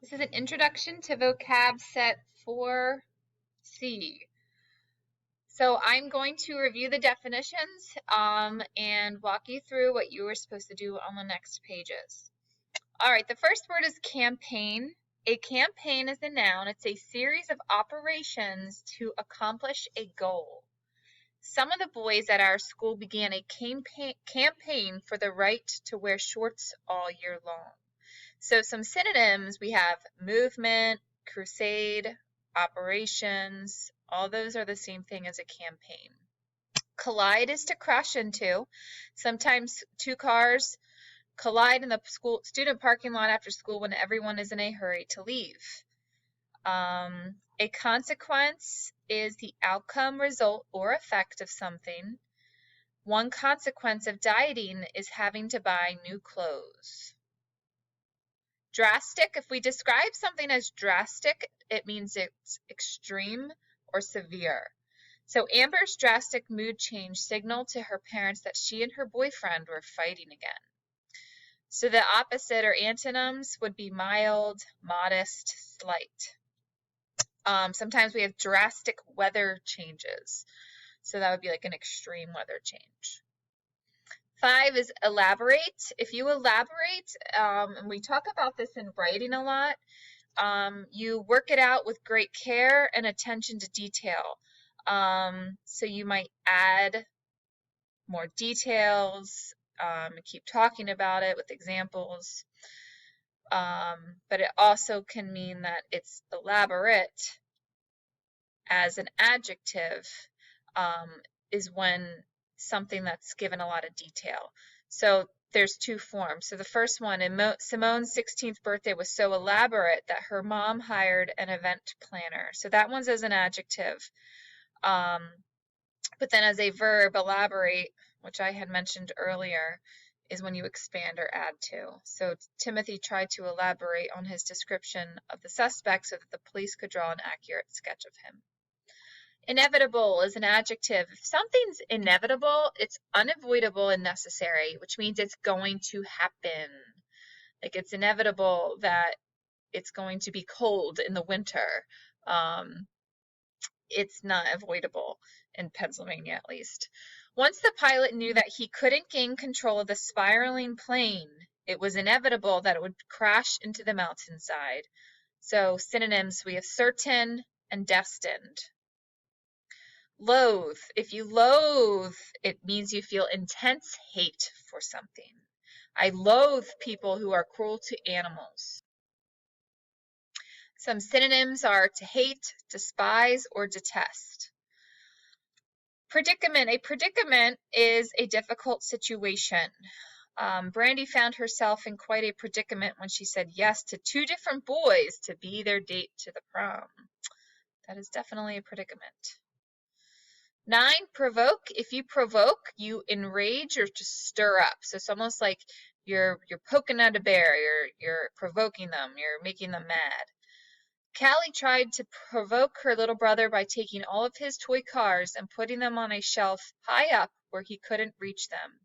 This is an introduction to vocab set 4C. So I'm going to review the definitions and walk you through what you were supposed to do on the next pages. All right, the first word is campaign. A campaign is a noun. It's a series of operations to accomplish a goal. Some of the boys at our school began a campaign for the right to wear shorts all year long. So some synonyms, we have movement, crusade, operations. All those are the same thing as a campaign. Collide is to crash into. Sometimes two cars collide in the student parking lot after school when everyone is in a hurry to leave. A consequence is the outcome, result, or effect of something. One consequence of dieting is having to buy new clothes. Drastic, if we describe something as drastic, it means it's extreme or severe. So Amber's drastic mood change signaled to her parents that she and her boyfriend were fighting again. So the opposite or antonyms would be mild, modest, slight. Sometimes we have drastic weather changes. So that would be like an extreme weather change. 5 is elaborate. If you elaborate, and we talk about this in writing a lot, you work it out with great care and attention to detail. So you might add more details, keep talking about it with examples. But it also can mean that it's elaborate as an adjective is when something that's given a lot of detail. So there's two forms. So the first one, Simone's 16th birthday was so elaborate that her mom hired an event planner. So that one's as an adjective. But then as a verb, elaborate, which I had mentioned earlier, is when you expand or add to. So Timothy tried to elaborate on his description of the suspect so that the police could draw an accurate sketch of him. Inevitable is an adjective. If something's inevitable, it's unavoidable and necessary, which means it's going to happen. Like it's inevitable that it's going to be cold in the winter. It's not avoidable in Pennsylvania, at least. Once the pilot knew that he couldn't gain control of the spiraling plane, it was inevitable that it would crash into the mountainside. So synonyms, we have certain and destined. Loathe. If you loathe, it means you feel intense hate for something. I loathe people who are cruel to animals. Some synonyms are to hate, despise, or detest. Predicament. A predicament is a difficult situation. Brandy found herself in quite a predicament when she said yes to 2 different boys to be their date to the prom. That is definitely a predicament. 9, provoke. If you provoke, you enrage or just stir up. So it's almost like you're poking at a bear, you're provoking them, you're making them mad. Callie tried to provoke her little brother by taking all of his toy cars and putting them on a shelf high up where he couldn't reach them.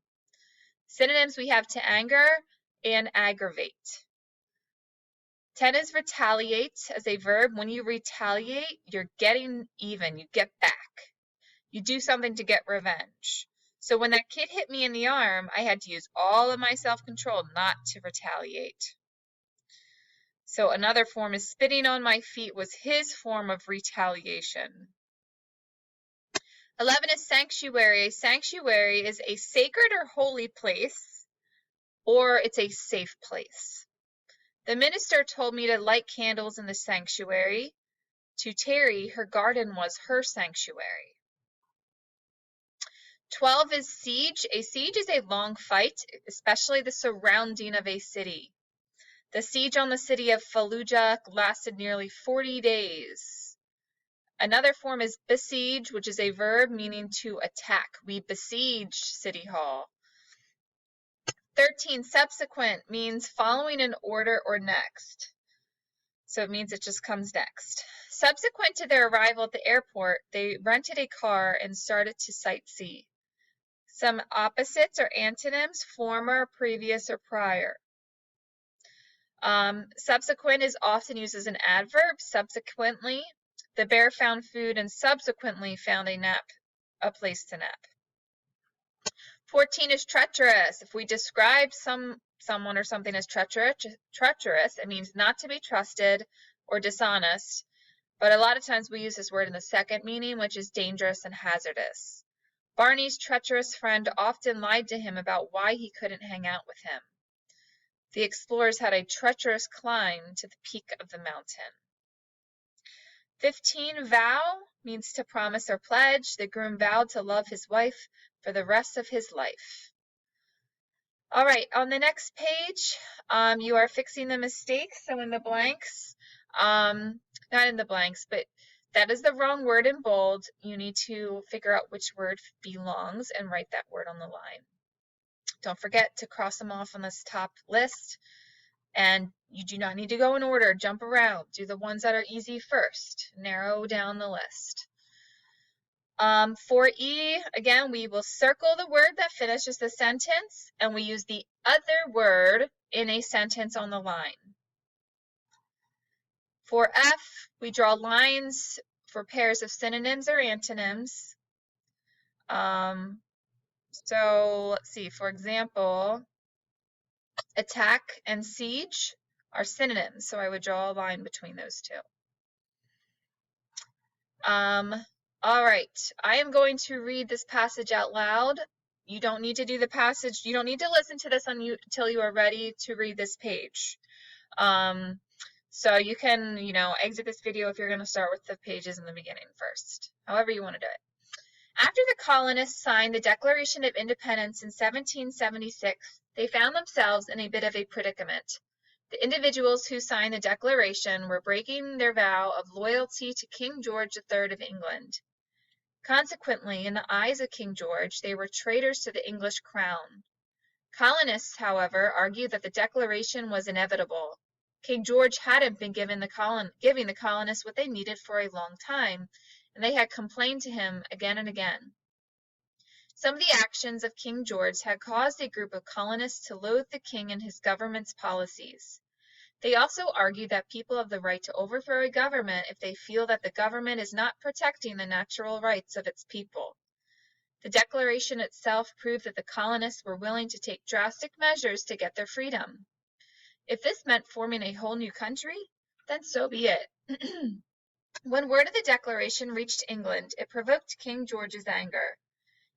Synonyms, we have to anger and aggravate. 10 is retaliate as a verb. When you retaliate, you're getting even, you get back. You do something to get revenge. So when that kid hit me in the arm, I had to use all of my self-control not to retaliate. So another form is spitting on my feet was his form of retaliation. 11 is sanctuary. A sanctuary is a sacred or holy place, or it's a safe place. The minister told me to light candles in the sanctuary. To Terry, her garden was her sanctuary. 12 is siege. A siege is a long fight, especially the surrounding of a city. The siege on the city of Fallujah lasted nearly 40 days. Another form is besiege, which is a verb meaning to attack. We besieged City Hall. 13, subsequent, means following in order or next. So it means it just comes next. Subsequent to their arrival at the airport, they rented a car and started to sightsee. Some opposites or antonyms, former, previous, or prior. Subsequent is often used as an adverb. Subsequently, the bear found food and subsequently found a place to nap. 14 is treacherous. If we describe someone or something as treacherous, it means not to be trusted or dishonest. But a lot of times we use this word in the second meaning, which is dangerous and hazardous. Barney's treacherous friend often lied to him about why he couldn't hang out with him. The explorers had a treacherous climb to the peak of the mountain. 15, vow, means to promise or pledge. The groom vowed to love his wife for the rest of his life. All right, on the next page, you are fixing the mistakes. So in the blanks, not in the blanks, but that is the wrong word in bold. You need to figure out which word belongs and write that word on the line. Don't forget to cross them off on this top list. And you do not need to go in order, jump around. Do the ones that are easy first. Narrow down the list. For E, again, we will circle the word that finishes the sentence, and we use the other word in a sentence on the line. For F, we draw lines for pairs of synonyms or antonyms. So let's see, for example, attack and siege are synonyms, so I would draw a line between those two. All right, I am going to read this passage out loud. You don't need to do the passage. You don't need to listen to this until you are ready to read this page. So you can, exit this video if you're going to start with the pages in the beginning first, however you want to do it. After the colonists signed the Declaration of Independence in 1776, they found themselves in a bit of a predicament. The individuals who signed the Declaration were breaking their vow of loyalty to King George III of England. Consequently, in the eyes of King George, they were traitors to the English crown. Colonists, however, argued that the Declaration was inevitable. King George hadn't been giving the colonists what they needed for a long time, and they had complained to him again and again. Some of the actions of King George had caused a group of colonists to loathe the king and his government's policies. They also argued that people have the right to overthrow a government if they feel that the government is not protecting the natural rights of its people. The Declaration itself proved that the colonists were willing to take drastic measures to get their freedom. If this meant forming a whole new country, then so be it. When word of the Declaration reached England, it provoked King George's anger.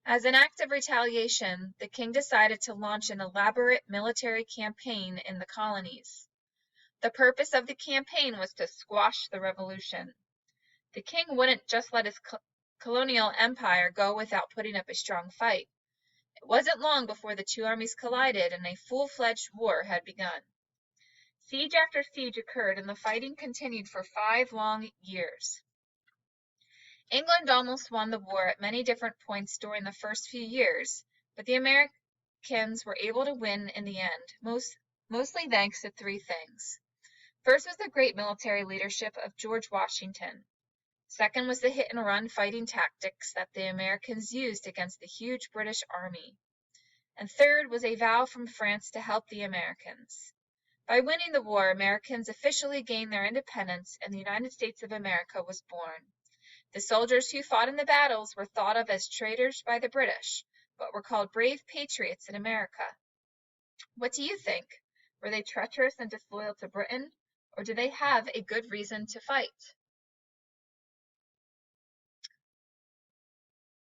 As an act of retaliation, the king decided to launch an elaborate military campaign in the colonies. The purpose of the campaign was to squash the revolution. The king wouldn't just let his colonial empire go without putting up a strong fight. It wasn't long before the two armies collided and a full-fledged war had begun. Siege after siege occurred, and the fighting continued for 5 long years. England almost won the war at many different points during the first few years, but the Americans were able to win in the end, mostly thanks to 3 things. First was the great military leadership of George Washington. Second was the hit-and-run fighting tactics that the Americans used against the huge British army. And third was a vow from France to help the Americans. By winning the war, Americans officially gained their independence, and the United States of America was born. The soldiers who fought in the battles were thought of as traitors by the British, but were called brave patriots in America. What do you think? Were they treacherous and disloyal to Britain, or did they have a good reason to fight?